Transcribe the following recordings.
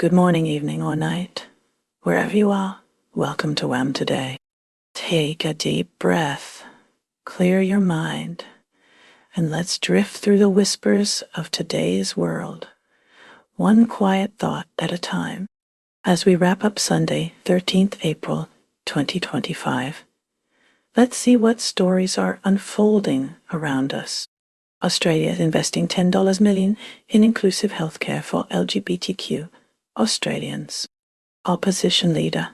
Good morning, evening, or night. Wherever you are, welcome to WHAM today. Take a deep breath, clear your mind, and let's drift through the whispers of today's world, one quiet thought at a time. As we wrap up Sunday, 13th April, 2025, let's see what stories are unfolding around us. Australia is investing $10 million in inclusive healthcare for LGBTQ Australians. Opposition leader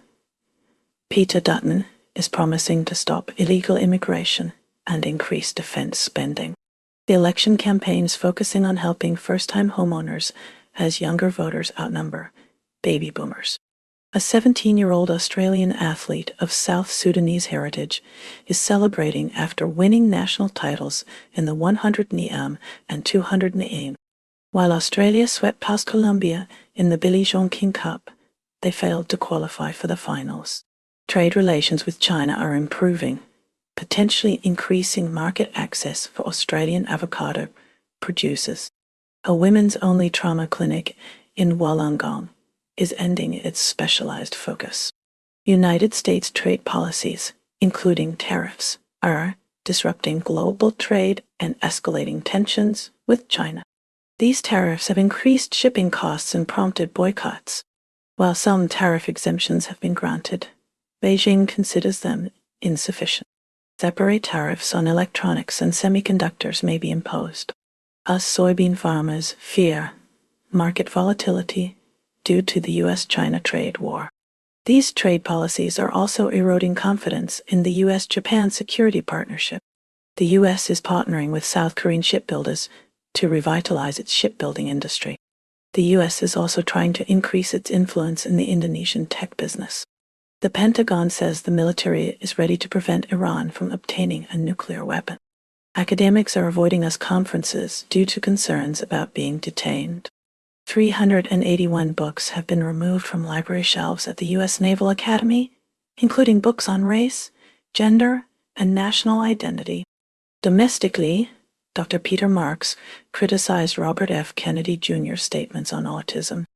Peter Dutton is promising to stop illegal immigration and increase defense spending. The election campaign is focusing on helping first-time homeowners as younger voters outnumber baby boomers. A 17-year-old Australian athlete of South Sudanese heritage is celebrating after winning national titles in the 100 NEAM and 200 NEAM. While Australia swept past Colombia in the Billie Jean King Cup, they failed to qualify for the finals. Trade relations with China are improving, potentially increasing market access for Australian avocado producers. A women's-only trauma clinic in Wollongong is ending its specialized focus. United States trade policies, including tariffs, are disrupting global trade and escalating tensions with China. These tariffs have increased shipping costs and prompted boycotts. While some tariff exemptions have been granted, Beijing considers them insufficient. Separate tariffs on electronics and semiconductors may be imposed. Us soybean farmers fear market volatility due to the U.S.-China trade war. These trade policies are also eroding confidence in the U.S.-Japan security partnership. The U.S. is partnering with South Korean shipbuilders to revitalize its shipbuilding industry. The U.S. is also trying to increase its influence in the Indonesian tech business. The Pentagon says the military is ready to prevent Iran from obtaining a nuclear weapon. Academics are avoiding US conferences due to concerns about being detained. 381 books have been removed from library shelves at the U.S. Naval Academy, including books on race, gender, and national identity. Domestically, Dr. Peter Marks criticized Robert F. Kennedy Jr.'s statements on autism.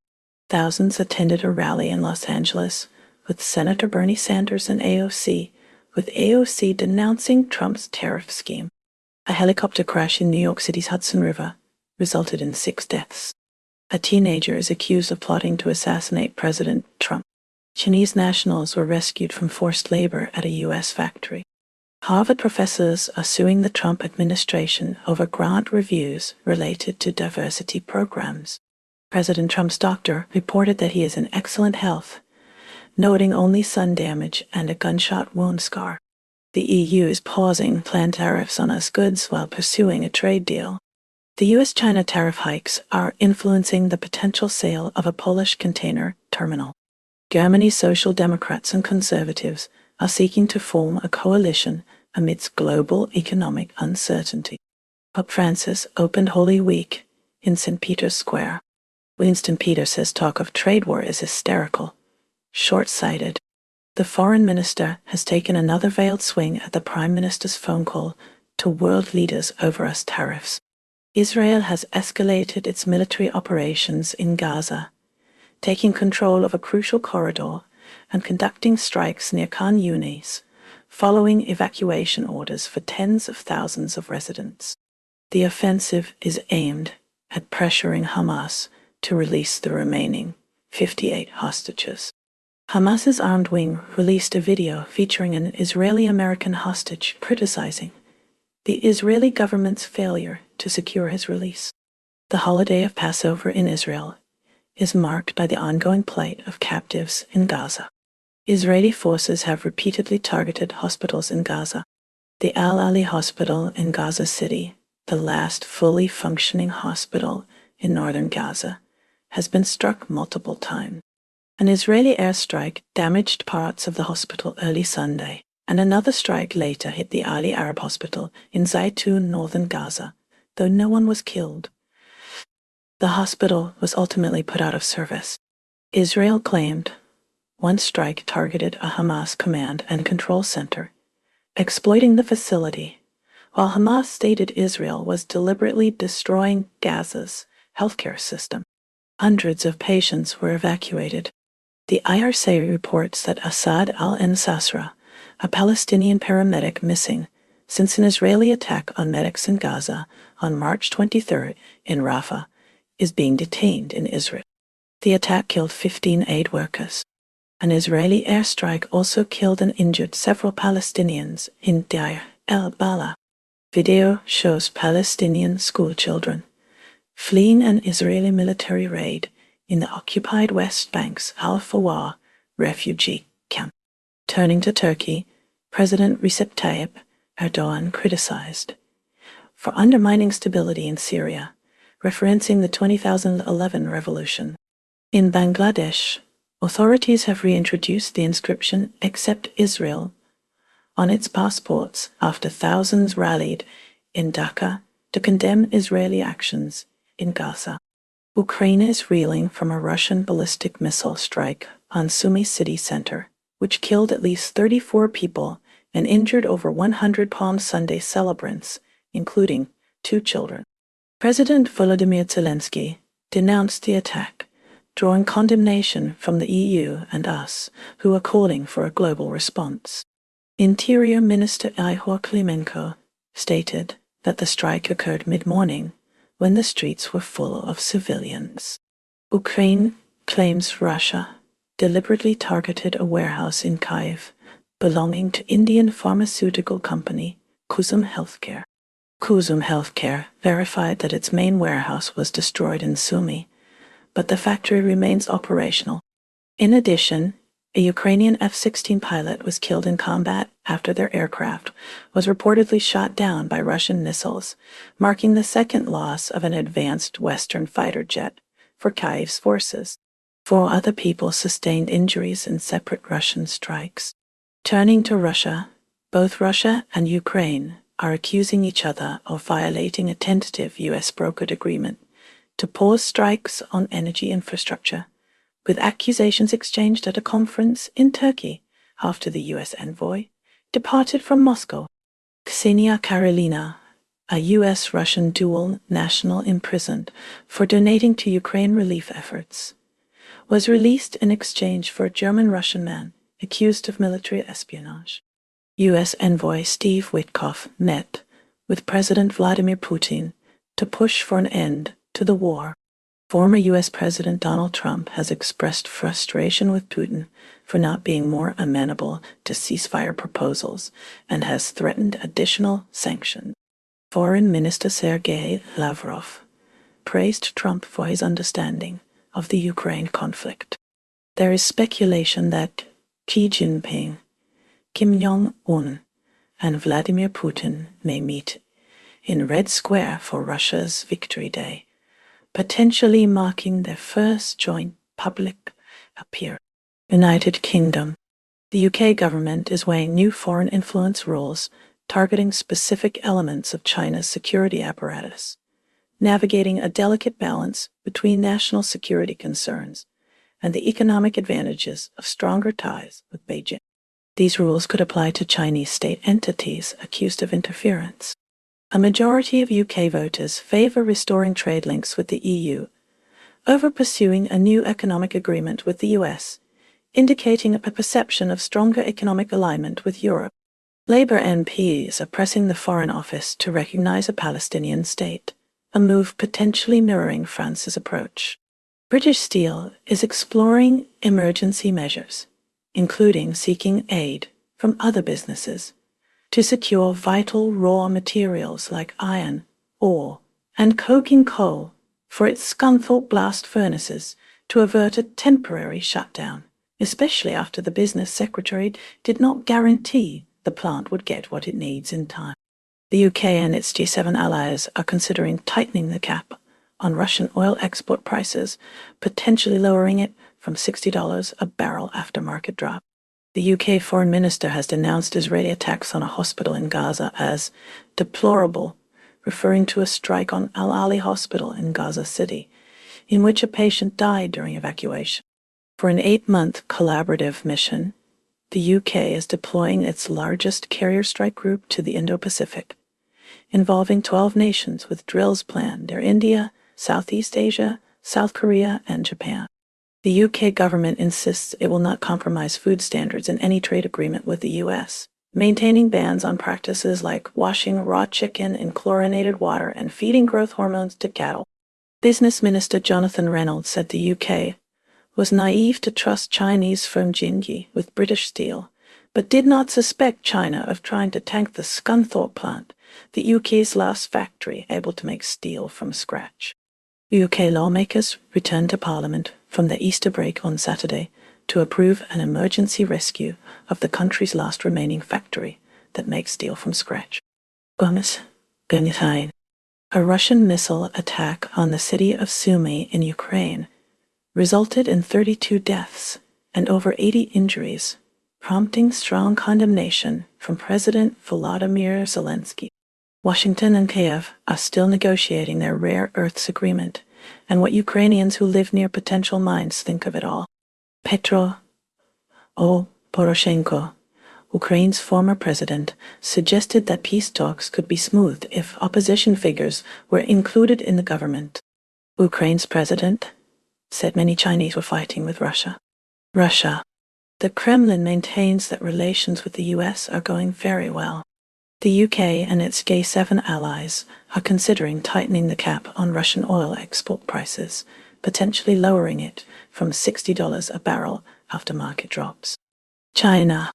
Thousands attended a rally in Los Angeles with Senator Bernie Sanders and AOC, with AOC denouncing Trump's tariff scheme. A helicopter crash in New York City's Hudson River resulted in 6 deaths. A teenager is accused of plotting to assassinate President Trump. Chinese nationals were rescued from forced labor at a U.S. factory. Harvard professors are suing the Trump administration over grant reviews related to diversity programs. President Trump's doctor reported that he is in excellent health, noting only sun damage and a gunshot wound scar. The EU is pausing planned tariffs on US goods while pursuing a trade deal. The U.S.-China tariff hikes are influencing the potential sale of a Polish container terminal. Germany's Social Democrats and Conservatives are seeking to form a coalition amidst global economic uncertainty. Pope Francis opened Holy Week in St. Peter's Square. Winston Peters says talk of trade war is hysterical, short-sighted. The foreign minister has taken another veiled swing at the Prime Minister's phone call to world leaders over US tariffs. Israel has escalated its military operations in Gaza, taking control of a crucial corridor and conducting strikes near Khan Yunis, following evacuation orders for tens of thousands of residents. The offensive is aimed at pressuring Hamas to release the remaining 58 hostages. Hamas's armed wing released a video featuring an Israeli-American hostage criticizing the Israeli government's failure to secure his release. The holiday of Passover in Israel is marked by the ongoing plight of captives in Gaza. Israeli forces have repeatedly targeted hospitals in Gaza. The Al-Ali Hospital in Gaza City, the last fully functioning hospital in northern Gaza, has been struck multiple times. An Israeli airstrike damaged parts of the hospital early Sunday, and another strike later hit the Ali Arab Hospital in Zaytun, northern Gaza, though no one was killed. The hospital was ultimately put out of service. Israel claimed one strike targeted a Hamas command and control center, exploiting the facility, while Hamas stated Israel was deliberately destroying Gaza's healthcare system. Hundreds of patients were evacuated. The IRC reports that Assad al-Ansasra, a Palestinian paramedic missing since an Israeli attack on medics in Gaza on March 23 in Rafah, is being detained in Israel. The attack killed 15 aid workers. An Israeli airstrike also killed and injured several Palestinians in Deir el-Balah. Video shows Palestinian schoolchildren fleeing an Israeli military raid in the occupied West Bank's Al-Fawah refugee camp. Turning to Turkey, President Recep Tayyip Erdogan criticized for undermining stability in Syria, referencing the 2011 revolution. In Bangladesh, authorities have reintroduced the inscription "Accept Israel" on its passports after thousands rallied in Dhaka to condemn Israeli actions in Gaza. Ukraine is reeling from a Russian ballistic missile strike on Sumy city center, which killed at least 34 people and injured over 100 Palm Sunday celebrants, including 2 children. President Volodymyr Zelensky denounced the attack, drawing condemnation from the EU and us, who are calling for a global response. Interior Minister Ihor Klimenko stated that the strike occurred mid-morning when the streets were full of civilians. Ukraine claims Russia deliberately targeted a warehouse in Kyiv belonging to Indian pharmaceutical company Kusum Healthcare. Kusum Healthcare verified that its main warehouse was destroyed in Sumy, but the factory remains operational. In addition, a Ukrainian F-16 pilot was killed in combat after their aircraft was reportedly shot down by Russian missiles, marking the second loss of an advanced Western fighter jet for Kyiv's forces. 4 other people sustained injuries in separate Russian strikes. Turning to Russia, both Russia and Ukraine are accusing each other of violating a tentative U.S. brokered agreement to pause strikes on energy infrastructure, with accusations exchanged at a conference in Turkey after the U.S. envoy departed from Moscow. Ksenia Karelina, a U.S.-Russian dual national imprisoned for donating to Ukraine relief efforts, was released in exchange for a German-Russian man accused of military espionage. U.S. envoy Steve Witkoff met with President Vladimir Putin to push for an end to the war. Former U.S. President Donald Trump has expressed frustration with Putin for not being more amenable to ceasefire proposals and has threatened additional sanctions. Foreign Minister Sergei Lavrov praised Trump for his understanding of the Ukraine conflict. There is speculation that Xi Jinping, Kim Jong-un, and Vladimir Putin may meet in Red Square for Russia's Victory Day, potentially marking their first joint public appearance. United Kingdom. The UK government is weighing new foreign influence rules targeting specific elements of China's security apparatus, navigating a delicate balance between national security concerns and the economic advantages of stronger ties with Beijing. These rules could apply to Chinese state entities accused of interference. A majority of UK voters favor restoring trade links with the EU over pursuing a new economic agreement with the US, indicating a perception of stronger economic alignment with Europe. Labour MPs are pressing the Foreign Office to recognize a Palestinian state, a move potentially mirroring France's approach. British Steel is exploring emergency measures, including seeking aid from other businesses, to secure vital raw materials like iron, ore, and coking coal for its Scunthorpe blast furnaces to avert a temporary shutdown, especially after the business secretary did not guarantee the plant would get what it needs in time. The UK and its G7 allies are considering tightening the cap on Russian oil export prices, potentially lowering it from $60 a barrel after market drop. The UK Foreign Minister has denounced Israeli attacks on a hospital in Gaza as deplorable, referring to a strike on Al-Ali Hospital in Gaza City, in which a patient died during evacuation. For an 8-month collaborative mission, the UK is deploying its largest carrier strike group to the Indo-Pacific, involving 12 nations with drills planned near India, Southeast Asia, South Korea, and Japan. The UK government insists it will not compromise food standards in any trade agreement with the US, maintaining bans on practices like washing raw chicken in chlorinated water and feeding growth hormones to cattle. Business Minister Jonathan Reynolds said the UK was naive to trust Chinese firm Jinji with British steel, but did not suspect China of trying to tank the Scunthorpe plant, the UK's last factory able to make steel from scratch. UK lawmakers returned to Parliament from their Easter break on Saturday to approve an emergency rescue of the country's last remaining factory that makes steel from scratch. A Russian missile attack on the city of Sumy in Ukraine resulted in 32 deaths and over 80 injuries, prompting strong condemnation from President Volodymyr Zelensky. Washington and Kiev are still negotiating their rare earths agreement and what Ukrainians who live near potential mines think of it all. Petro Poroshenko, Ukraine's former president, suggested that peace talks could be smoothed if opposition figures were included in the government. Ukraine's president said many Chinese were fighting with Russia. The Kremlin maintains that relations with the US are going very well. The UK and its G7 allies are considering tightening the cap on Russian oil export prices, potentially lowering it from $60 a barrel after market drops. China.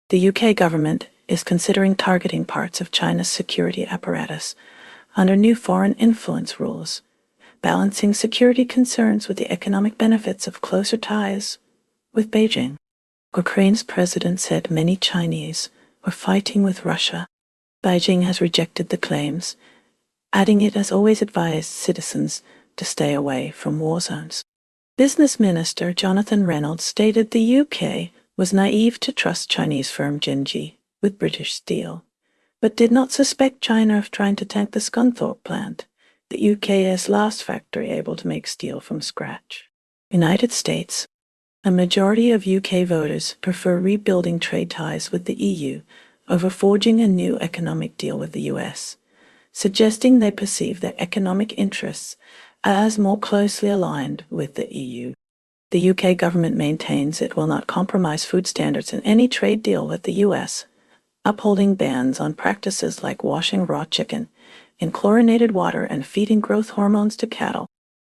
The UK government is considering targeting parts of China's security apparatus under new foreign influence rules, balancing security concerns with the economic benefits of closer ties with Beijing. Ukraine's president said many Chinese were fighting with Russia. Beijing has rejected the claims, adding it has always advised citizens to stay away from war zones. Business Minister Jonathan Reynolds stated the UK was naive to trust Chinese firm Jinji with British steel, but did not suspect China of trying to tank the Scunthorpe plant, the UK's last factory able to make steel from scratch. United States. A majority of UK voters prefer rebuilding trade ties with the EU over forging a new economic deal with the US, suggesting they perceive their economic interests as more closely aligned with the EU. The UK government maintains it will not compromise food standards in any trade deal with the US, upholding bans on practices like washing raw chicken in chlorinated water and feeding growth hormones to cattle.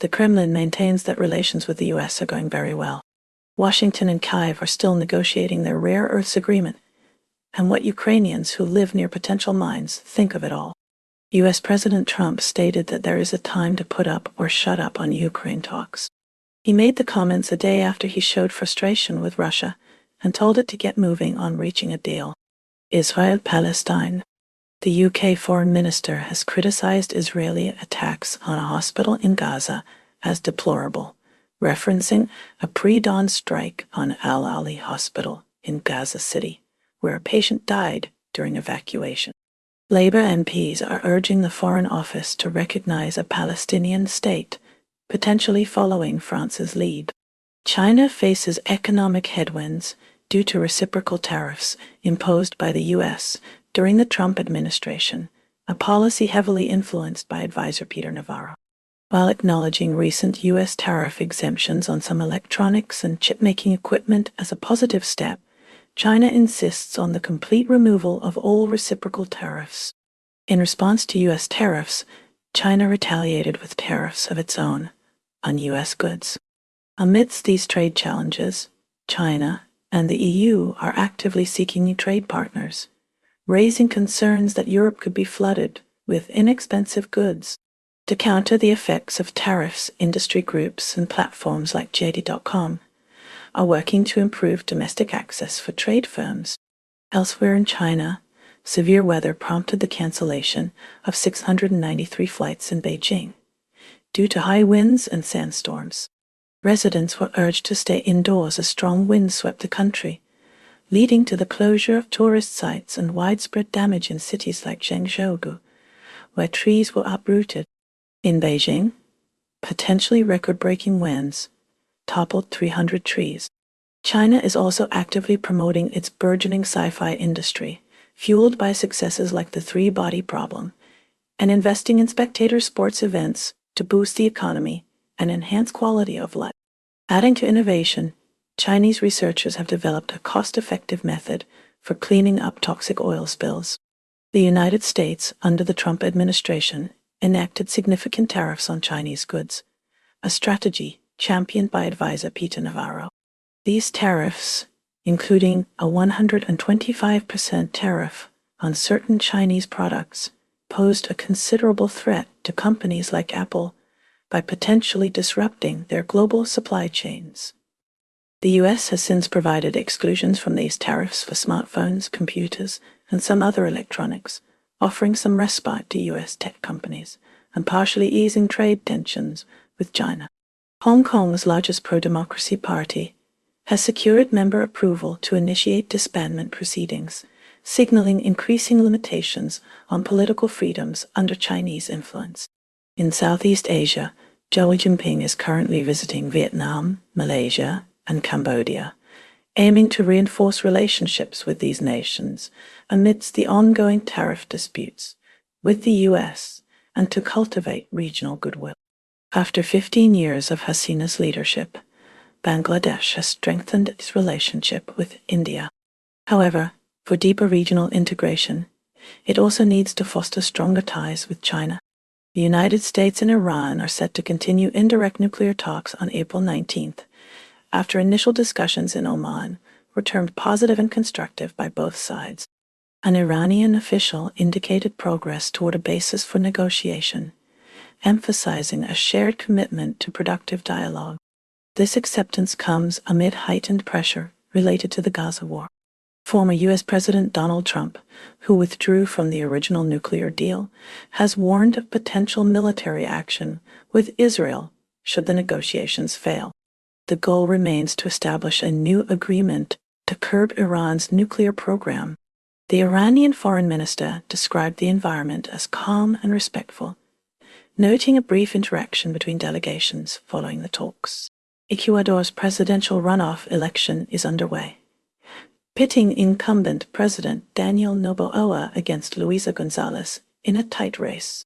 The Kremlin maintains that relations with the US are going very well. Washington and Kiev are still negotiating their rare earths agreement and what Ukrainians who live near potential mines think of it all. U.S. President Trump stated that there is a time to put up or shut up on Ukraine talks. He made the comments a day after he showed frustration with Russia and told it to get moving on reaching a deal. Israel-Palestine. The UK foreign minister has criticized Israeli attacks on a hospital in Gaza as deplorable, referencing a pre-dawn strike on Al-Ali Hospital in Gaza City, where a patient died during evacuation. Labour MPs are urging the Foreign Office to recognize a Palestinian state, potentially following France's lead. China faces economic headwinds due to reciprocal tariffs imposed by the U.S. during the Trump administration, a policy heavily influenced by advisor Peter Navarro. While acknowledging recent U.S. tariff exemptions on some electronics and chip-making equipment as a positive step, China insists on the complete removal of all reciprocal tariffs. In response to U.S. tariffs, China retaliated with tariffs of its own on U.S. goods. Amidst these trade challenges, China and the EU are actively seeking new trade partners, raising concerns that Europe could be flooded with inexpensive goods. To counter the effects of tariffs, industry groups and platforms like JD.com are working to improve domestic access for trade firms. Elsewhere in China, severe weather prompted the cancellation of 693 flights in Beijing due to high winds and sandstorms. Residents were urged to stay indoors as strong winds swept the country, leading to the closure of tourist sites and widespread damage in cities like Zhengzhou, where trees were uprooted. In Beijing, potentially record-breaking winds toppled 300 trees. China is also actively promoting its burgeoning sci-fi industry, fueled by successes like the three-body problem, and investing in spectator sports events to boost the economy and enhance quality of life. Adding to innovation, Chinese researchers have developed a cost-effective method for cleaning up toxic oil spills. The United States, under the Trump administration, enacted significant tariffs on Chinese goods, a strategy championed by advisor Peter Navarro. These tariffs, including a 125% tariff on certain Chinese products, posed a considerable threat to companies like Apple by potentially disrupting their global supply chains. The U.S. has since provided exclusions from these tariffs for smartphones, computers, and some other electronics, offering some respite to U.S. tech companies and partially easing trade tensions with China. Hong Kong's largest pro-democracy party has secured member approval to initiate disbandment proceedings, signaling increasing limitations on political freedoms under Chinese influence. In Southeast Asia, Xi Jinping is currently visiting Vietnam, Malaysia, and Cambodia, aiming to reinforce relationships with these nations amidst the ongoing tariff disputes with the U.S. and to cultivate regional goodwill. After 15 years of Hasina's leadership, Bangladesh has strengthened its relationship with India. However, for deeper regional integration, it also needs to foster stronger ties with China. The United States and Iran are set to continue indirect nuclear talks on April 19th, after initial discussions in Oman were termed positive and constructive by both sides. An Iranian official indicated progress toward a basis for negotiation, emphasizing a shared commitment to productive dialogue. This acceptance comes amid heightened pressure related to the Gaza war. Former U.S. President Donald Trump, who withdrew from the original nuclear deal, has warned of potential military action with Israel should the negotiations fail. The goal remains to establish a new agreement to curb Iran's nuclear program. The Iranian foreign minister described the environment as calm and respectful, noting a brief interaction between delegations following the talks. Ecuador's presidential runoff election is underway, pitting incumbent President Daniel Noboa against Luisa González in a tight race.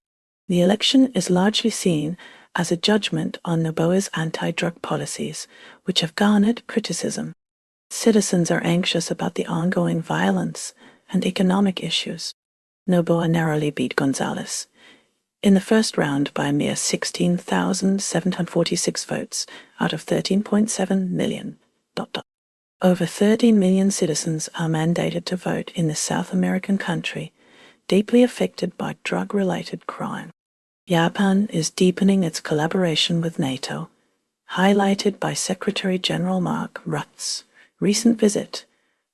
The election is largely seen as a judgment on Noboa's anti-drug policies, which have garnered criticism. Citizens are anxious about the ongoing violence and economic issues. Noboa narrowly beat González in the first round by a mere 16,746 votes out of 13.7 million. Over 13 million citizens are mandated to vote in this South American country, deeply affected by drug-related crime. Japan is deepening its collaboration with NATO, highlighted by Secretary General Mark Rutte's recent visit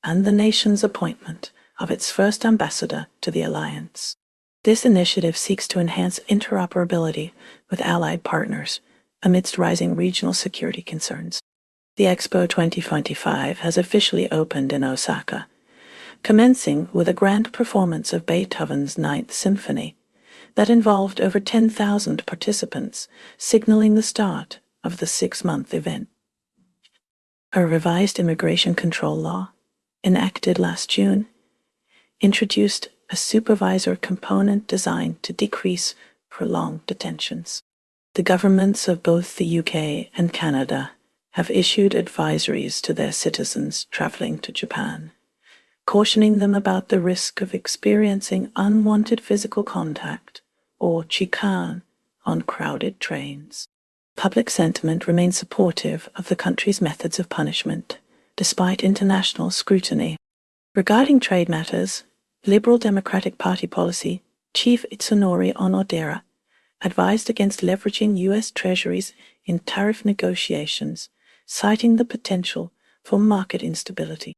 and the nation's appointment of its first ambassador to the alliance. This initiative seeks to enhance interoperability with allied partners amidst rising regional security concerns. The Expo 2025 has officially opened in Osaka, commencing with a grand performance of Beethoven's Ninth Symphony that involved over 10,000 participants, signaling the start of the 6-month event. A revised immigration control law, enacted last June, introduced a supervisor component designed to decrease prolonged detentions. The governments of both the UK and Canada have issued advisories to their citizens traveling to Japan, cautioning them about the risk of experiencing unwanted physical contact or chicane on crowded trains. Public sentiment remains supportive of the country's methods of punishment, despite international scrutiny. Regarding trade matters, Liberal Democratic Party policy Chief Itsunori Onodera advised against leveraging U.S. treasuries in tariff negotiations, citing the potential for market instability.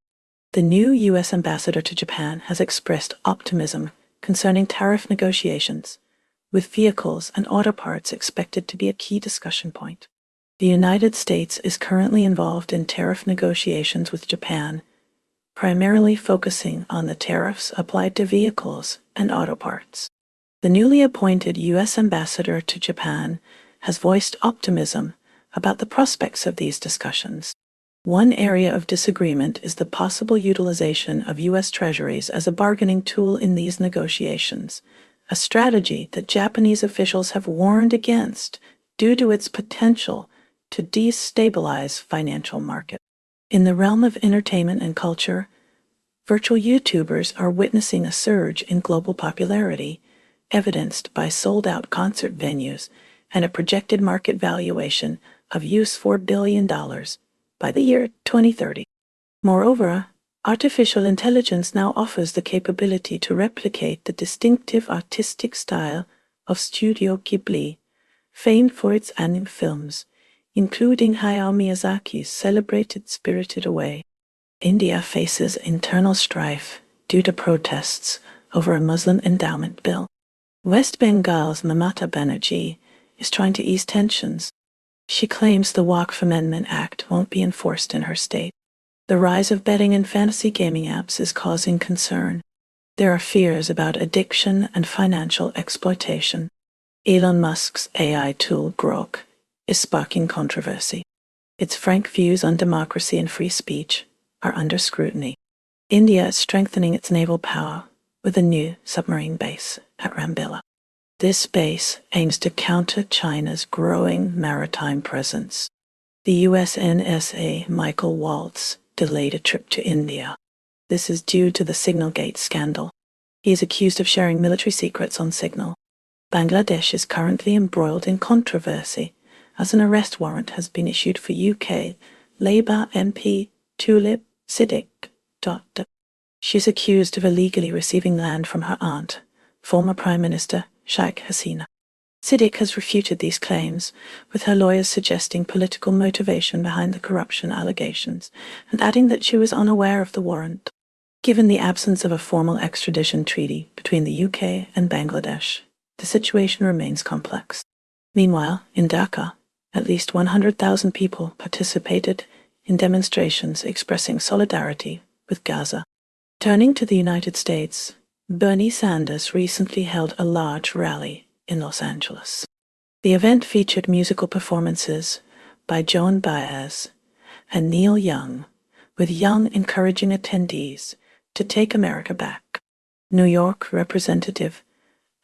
The new U.S. ambassador to Japan has expressed optimism concerning tariff negotiations, with vehicles and auto parts expected to be a key discussion point. The United States is currently involved in tariff negotiations with Japan, primarily focusing on the tariffs applied to vehicles and auto parts. The newly appointed U.S. ambassador to Japan has voiced optimism about the prospects of these discussions. One area of disagreement is the possible utilization of U.S. treasuries as a bargaining tool in these negotiations, a strategy that Japanese officials have warned against due to its potential to destabilize financial markets. In the realm of entertainment and culture, virtual YouTubers are witnessing a surge in global popularity, evidenced by sold-out concert venues and a projected market valuation of $4 billion by the year 2030. Moreover, artificial intelligence now offers the capability to replicate the distinctive artistic style of Studio Ghibli, famed for its anime films, including Hayao Miyazaki's celebrated Spirited Away. India faces internal strife due to protests over a Muslim endowment bill. West Bengal's Mamata Banerjee is trying to ease tensions. She claims the Waqf Amendment Act won't be enforced in her state. The rise of betting and fantasy gaming apps is causing concern. There are fears about addiction and financial exploitation. Elon Musk's AI tool Grok is sparking controversy. Its frank views on democracy and free speech are under scrutiny. India is strengthening its naval power with a new submarine base at Rambilla. This base aims to counter China's growing maritime presence. The US NSA Michael Waltz delayed a trip to India. This is due to the Signalgate scandal. He is accused of sharing military secrets on Signal. Bangladesh is currently embroiled in controversy as an arrest warrant has been issued for UK Labour MP Tulip Siddiq. She is accused of illegally receiving land from her aunt, former Prime Minister Sheikh Hasina. Siddiq has refuted these claims, with her lawyers suggesting political motivation behind the corruption allegations and adding that she was unaware of the warrant. Given the absence of a formal extradition treaty between the UK and Bangladesh, the situation remains complex. Meanwhile, in Dhaka, at least 100,000 people participated in demonstrations expressing solidarity with Gaza. Turning to the United States, Bernie Sanders recently held a large rally in Los Angeles. The event featured musical performances by Joan Baez and Neil Young, with Young encouraging attendees to take America back. New York Representative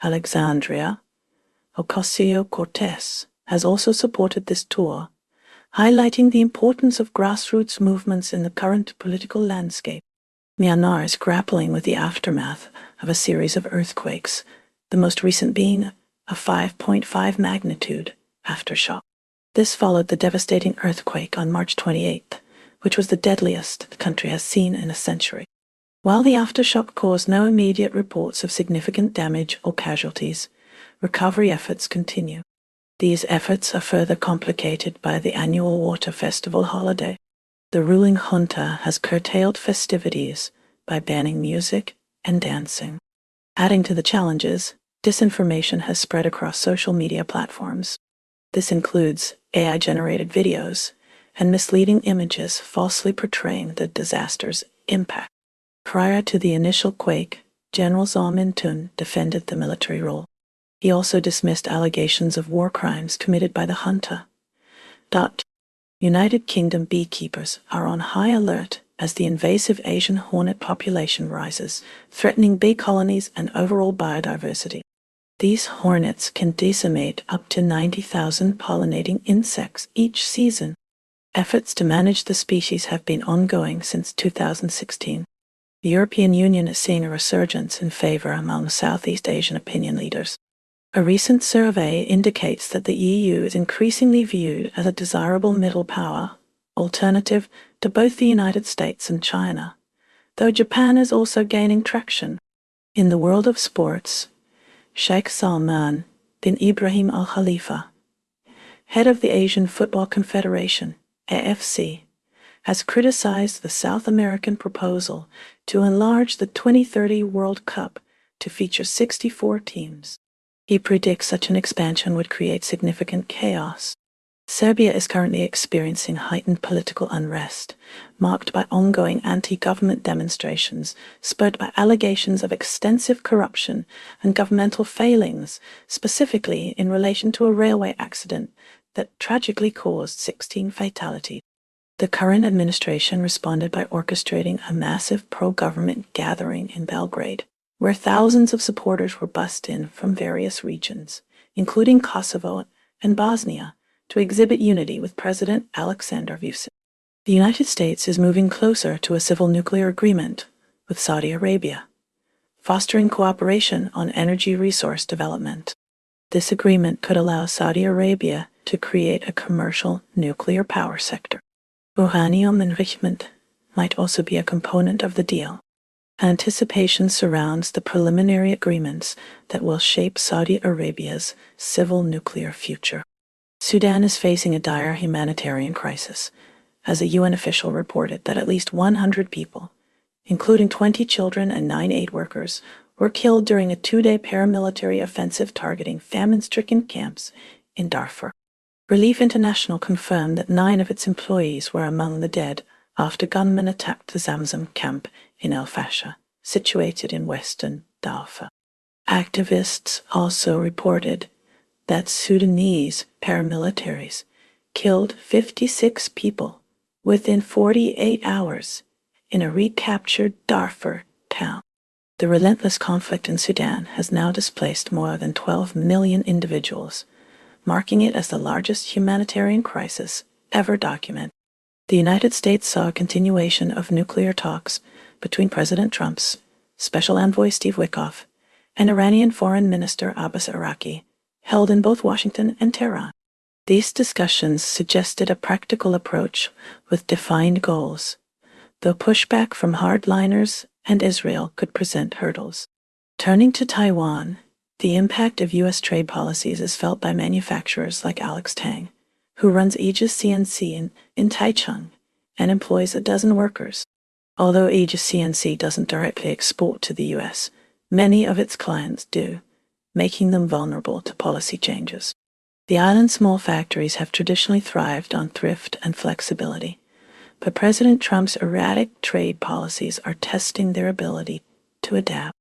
Alexandria Ocasio-Cortez has also supported this tour, highlighting the importance of grassroots movements in the current political landscape. Myanmar is grappling with the aftermath of a series of earthquakes, the most recent being a 5.5 magnitude aftershock. This followed the devastating earthquake on March 28th, which was the deadliest the country has seen in a century. While the aftershock caused no immediate reports of significant damage or casualties, recovery efforts continue. These efforts are further complicated by the annual Water Festival holiday. The ruling junta has curtailed festivities by banning music and dancing. Adding to the challenges, disinformation has spread across social media platforms. This includes AI-generated videos and misleading images falsely portraying the disaster's impact. Prior to the initial quake, General Zaw Min Tun defended the military rule. He also dismissed allegations of war crimes committed by the junta. United Kingdom beekeepers are on high alert as the invasive Asian hornet population rises, threatening bee colonies and overall biodiversity. These hornets can decimate up to 90,000 pollinating insects each season. Efforts to manage the species have been ongoing since 2016. The European Union is seeing a resurgence in favor among Southeast Asian opinion leaders. A recent survey indicates that the EU is increasingly viewed as a desirable middle power, alternative to both the United States and China, though Japan is also gaining traction. In the world of sports, Sheikh Salman bin Ibrahim Al Khalifa, head of the Asian Football Confederation, AFC, has criticized the South American proposal to enlarge the 2030 World Cup to feature 64 teams. He predicts such an expansion would create significant chaos. Serbia is currently experiencing heightened political unrest, marked by ongoing anti-government demonstrations spurred by allegations of extensive corruption and governmental failings, specifically in relation to a railway accident that tragically caused 16 fatalities. The current administration responded by orchestrating a massive pro-government gathering in Belgrade, where thousands of supporters were bussed in from various regions, including Kosovo and Bosnia to exhibit unity with President Alexander Vučić. The United States is moving closer to a civil nuclear agreement with Saudi Arabia, fostering cooperation on energy resource development. This agreement could allow Saudi Arabia to create a commercial nuclear power sector. Uranium enrichment might also be a component of the deal. Anticipation surrounds the preliminary agreements that will shape Saudi Arabia's civil nuclear future. Sudan is facing a dire humanitarian crisis, as a UN official reported that at least 100 people, including 20 children and 9 aid workers, were killed during a 2-day paramilitary offensive targeting famine-stricken camps in Darfur. Relief International confirmed that 9 of its employees were among the dead after gunmen attacked the Zamzam camp in El Fasher, situated in western Darfur. Activists also reported that Sudanese paramilitaries killed 56 people within 48 hours in a recaptured Darfur town. The relentless conflict in Sudan has now displaced more than 12 million individuals, marking it as the largest humanitarian crisis ever documented. The United States saw a continuation of nuclear talks between President Trump's Special Envoy Steve Witkoff and Iranian Foreign Minister Abbas Araqi, held in both Washington and Tehran. These discussions suggested a practical approach with defined goals, though pushback from hardliners and Israel could present hurdles. Turning to Taiwan, the impact of U.S. trade policies is felt by manufacturers like Alex Tang, who runs Aegis CNC in Taichung and employs a dozen workers. Although Aegis CNC doesn't directly export to the U.S., many of its clients do, making them vulnerable to policy changes. The island's small factories have traditionally thrived on thrift and flexibility, but President Trump's erratic trade policies are testing their ability to adapt.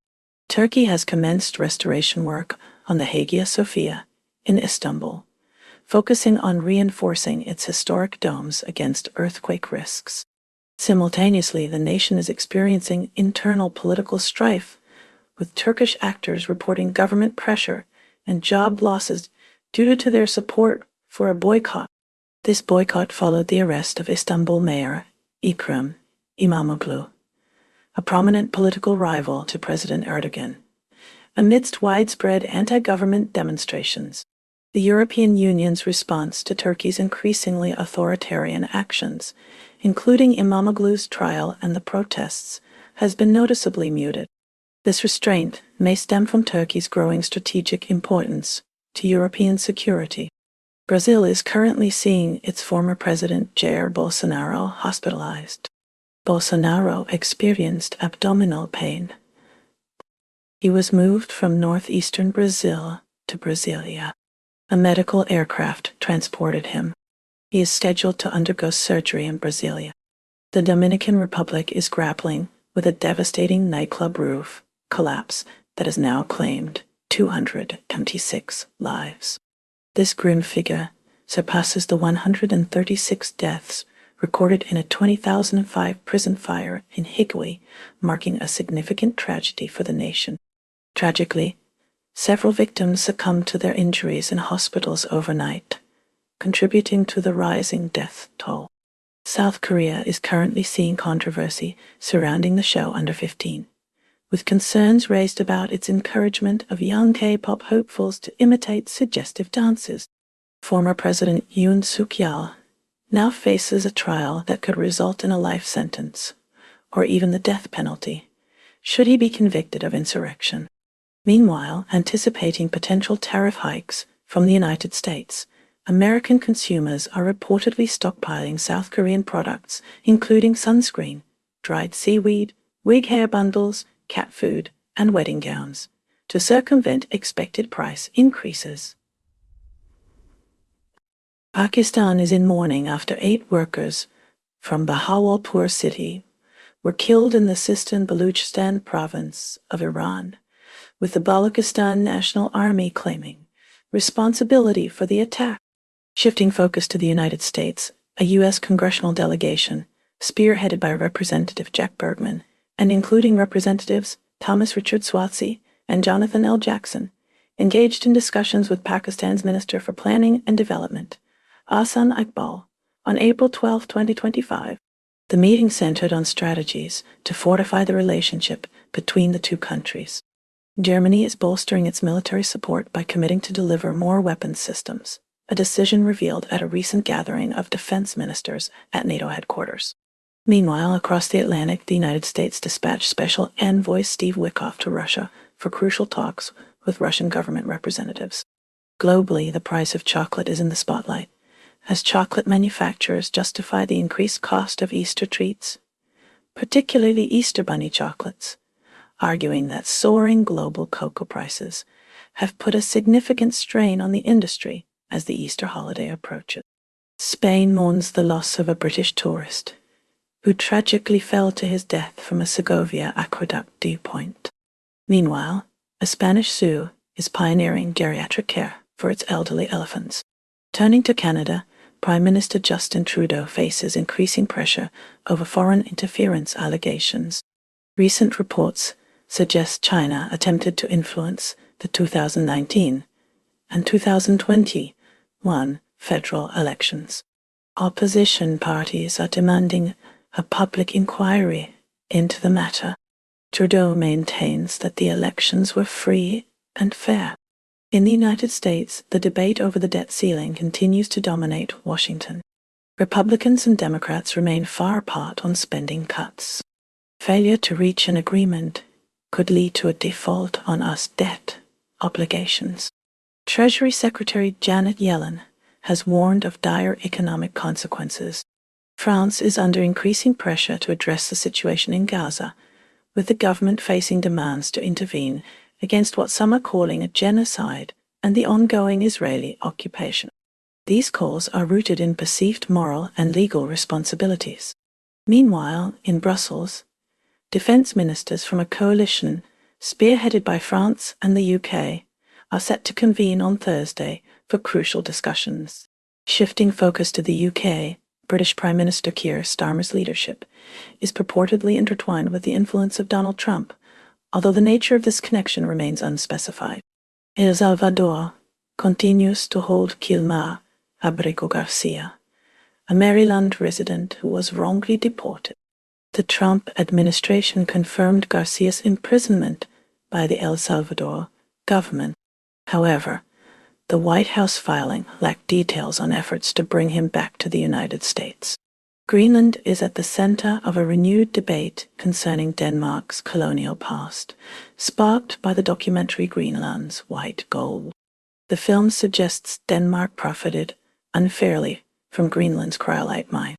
Turkey has commenced restoration work on the Hagia Sophia in Istanbul, focusing on reinforcing its historic domes against earthquake risks. Simultaneously, the nation is experiencing internal political strife, with Turkish actors reporting government pressure and job losses due to their support for a boycott. This boycott followed the arrest of Istanbul Mayor Ekrem İmamoğlu, a prominent political rival to President Erdogan, amidst widespread anti-government demonstrations. The European Union's response to Turkey's increasingly authoritarian actions, including İmamoğlu's trial and the protests, has been noticeably muted. This restraint may stem from Turkey's growing strategic importance to European security. Brazil is currently seeing its former president Jair Bolsonaro hospitalized. Bolsonaro experienced abdominal pain. He was moved from northeastern Brazil to Brasilia. A medical aircraft transported him. He is scheduled to undergo surgery in Brasilia. The Dominican Republic is grappling with a devastating nightclub roof collapse that has now claimed 226 lives. This grim figure surpasses the 136 deaths recorded in a 2005 prison fire in Higui, marking a significant tragedy for the nation. Tragically, several victims succumbed to their injuries in hospitals overnight, contributing to the rising death toll. South Korea is currently seeing controversy surrounding the show Under 15, with concerns raised about its encouragement of young K-pop hopefuls to imitate suggestive dances. Former President Yoon Suk-yeol now faces a trial that could result in a life sentence, or even the death penalty, should he be convicted of insurrection. Meanwhile, anticipating potential tariff hikes from the United States, American consumers are reportedly stockpiling South Korean products, including sunscreen, dried seaweed, wig hair bundles, cat food, and wedding gowns, to circumvent expected price increases. Pakistan is in mourning after 8 workers from Bahawalpur city were killed in the Sistan Baluchistan province of Iran, with the Balochistan National Army claiming responsibility for the attack. Shifting focus to the United States, a U.S. congressional delegation, spearheaded by Representative Jack Bergman, and including Representatives Thomas Richard Swartzy and Jonathan L. Jackson, engaged in discussions with Pakistan's Minister for Planning and Development, Ahsan Iqbal, on April 12, 2025. The meeting centered on strategies to fortify the relationship between the two countries. Germany is bolstering its military support by committing to deliver more weapons systems, a decision revealed at a recent gathering of defense ministers at NATO headquarters. Meanwhile, across the Atlantic, the United States dispatched Special Envoy Steve Witkoff to Russia for crucial talks with Russian government representatives. Globally, the price of chocolate is in the spotlight, as chocolate manufacturers justify the increased cost of Easter treats, particularly Easter bunny chocolates, arguing that soaring global cocoa prices have put a significant strain on the industry as the Easter holiday approaches. Spain mourns the loss of a British tourist who tragically fell to his death from a Segovia aqueduct dew point. Meanwhile, a Spanish zoo is pioneering geriatric care for its elderly elephants. Turning to Canada, Prime Minister Justin Trudeau faces increasing pressure over foreign interference allegations. Recent reports suggest China attempted to influence the 2019 and 2021 federal elections. Opposition parties are demanding a public inquiry into the matter. Trudeau maintains that the elections were free and fair. In the United States, the debate over the debt ceiling continues to dominate Washington. Republicans and Democrats remain far apart on spending cuts. Failure to reach an agreement could lead to a default on US debt obligations. Treasury Secretary Janet Yellen has warned of dire economic consequences. France is under increasing pressure to address the situation in Gaza, with the government facing demands to intervene against what some are calling a genocide and the ongoing Israeli occupation. These calls are rooted in perceived moral and legal responsibilities. Meanwhile, in Brussels, defense ministers from a coalition spearheaded by France and the UK are set to convene on Thursday for crucial discussions. Shifting focus to the UK, British Prime Minister Keir Starmer's leadership is purportedly intertwined with the influence of Donald Trump, although the nature of this connection remains unspecified. El Salvador continues to hold Quilmar Abrego Garcia, a Maryland resident who was wrongly deported. The Trump administration confirmed Garcia's imprisonment by the El Salvador government. However, the White House filing lacked details on efforts to bring him back to the United States. Greenland is at the center of a renewed debate concerning Denmark's colonial past, sparked by the documentary Greenland's White Gold. The film suggests Denmark profited unfairly from Greenland's cryolite mine.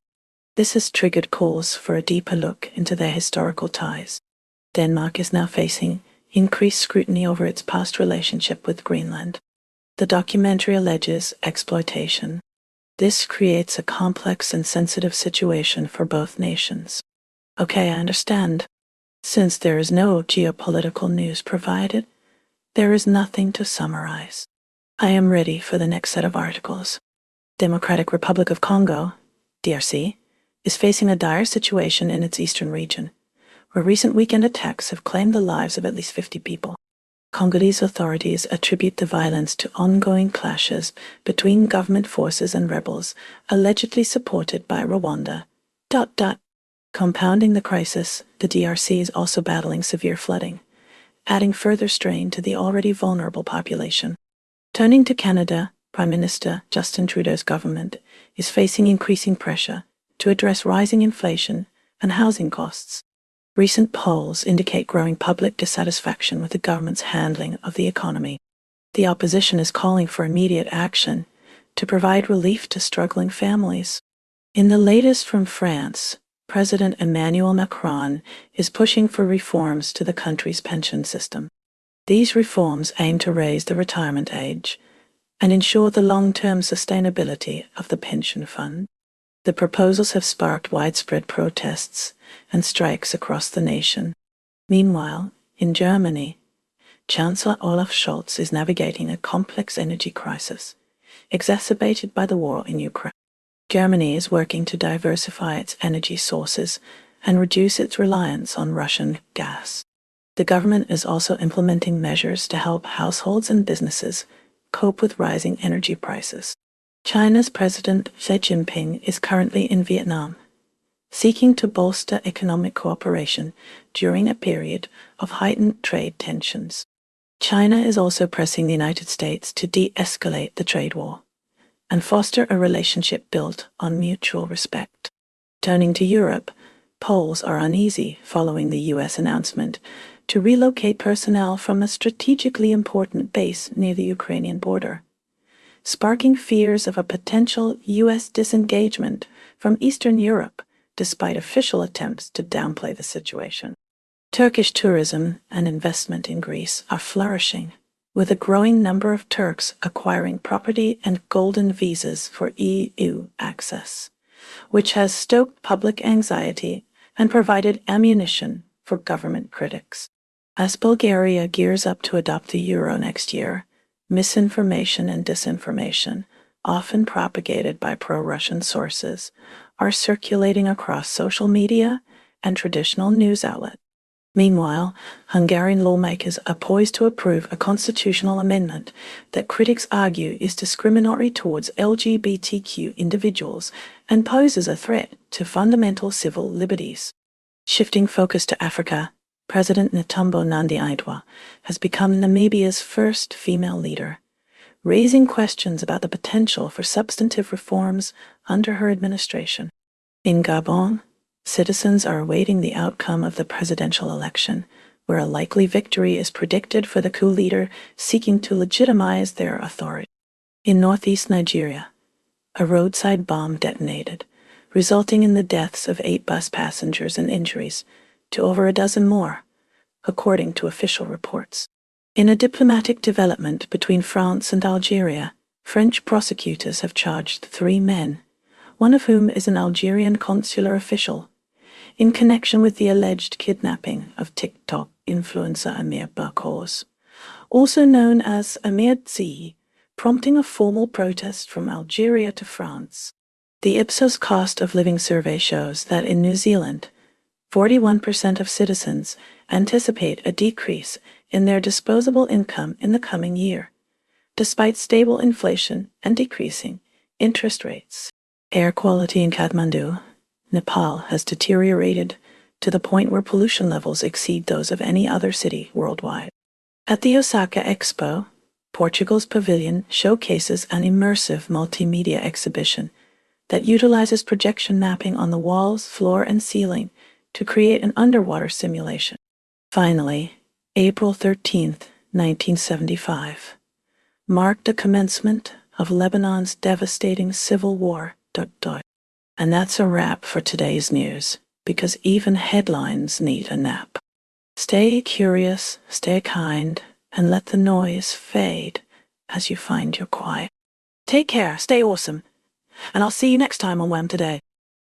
This has triggered calls for a deeper look into their historical ties. Denmark is now facing increased scrutiny over its past relationship with Greenland. The documentary alleges exploitation. This creates a complex and sensitive situation for both nations. Okay, I understand. Since there is no geopolitical news provided, there is nothing to summarize. I am ready for the next set of articles. Democratic Republic of Congo, DRC, is facing a dire situation in its eastern region, where recent weekend attacks have claimed the lives of at least 50 people. Congolese authorities attribute the violence to ongoing clashes between government forces and rebels allegedly supported by Rwanda. Compounding the crisis, the DRC is also battling severe flooding, adding further strain to the already vulnerable population. Turning to Canada, Prime Minister Justin Trudeau's government is facing increasing pressure to address rising inflation and housing costs. Recent polls indicate growing public dissatisfaction with the government's handling of the economy. The opposition is calling for immediate action to provide relief to struggling families. In the latest from France, President Emmanuel Macron is pushing for reforms to the country's pension system. These reforms aim to raise the retirement age and ensure the long-term sustainability of the pension fund. The proposals have sparked widespread protests and strikes across the nation. Meanwhile, in Germany, Chancellor Olaf Scholz is navigating a complex energy crisis, exacerbated by the war in Ukraine. Germany is working to diversify its energy sources and reduce its reliance on Russian gas. The government is also implementing measures to help households and businesses cope with rising energy prices. China's President Xi Jinping is currently in Vietnam, seeking to bolster economic cooperation during a period of heightened trade tensions. China is also pressing the United States to de-escalate the trade war and foster a relationship built on mutual respect. Turning to Europe, Poles are uneasy following the U.S. announcement to relocate personnel from a strategically important base near the Ukrainian border, sparking fears of a potential U.S. disengagement from Eastern Europe despite official attempts to downplay the situation. Turkish tourism and investment in Greece are flourishing, with a growing number of Turks acquiring property and golden visas for EU access, which has stoked public anxiety and provided ammunition for government critics. As Bulgaria gears up to adopt the euro next year, misinformation and disinformation, often propagated by pro-Russian sources, are circulating across social media and traditional news outlets. Meanwhile, Hungarian lawmakers are poised to approve a constitutional amendment that critics argue is discriminatory towards LGBTQ individuals and poses a threat to fundamental civil liberties. Shifting focus to Africa, President Netumbo Nandi-Aitwa has become Namibia's first female leader, raising questions about the potential for substantive reforms under her administration. In Gabon, citizens are awaiting the outcome of the presidential election, where a likely victory is predicted for the coup leader seeking to legitimize their authority. In northeast Nigeria, a roadside bomb detonated, resulting in the deaths of 8 bus passengers and injuries to over a dozen more, according to official reports. In a diplomatic development between France and Algeria, French prosecutors have charged 3 men, one of whom is an Algerian consular official, in connection with the alleged kidnapping of TikTok influencer Amir Barkos, also known as Amir Tsi, prompting a formal protest from Algeria to France. The Ipsos cost of living survey shows that in New Zealand, 41% of citizens anticipate a decrease in their disposable income in the coming year, despite stable inflation and decreasing interest rates. Air quality in Kathmandu, Nepal, has deteriorated to the point where pollution levels exceed those of any other city worldwide. At the Osaka Expo, Portugal's pavilion showcases an immersive multimedia exhibition that utilizes projection mapping on the walls, floor, and ceiling to create an underwater simulation. Finally, April 13th, 1975, marked the commencement of Lebanon's devastating civil war. And that's a wrap for today's news, because even headlines need a nap. Stay curious, stay kind, and let the noise fade as you find your quiet. Take care, stay awesome, and I'll see you next time on WHAM Today.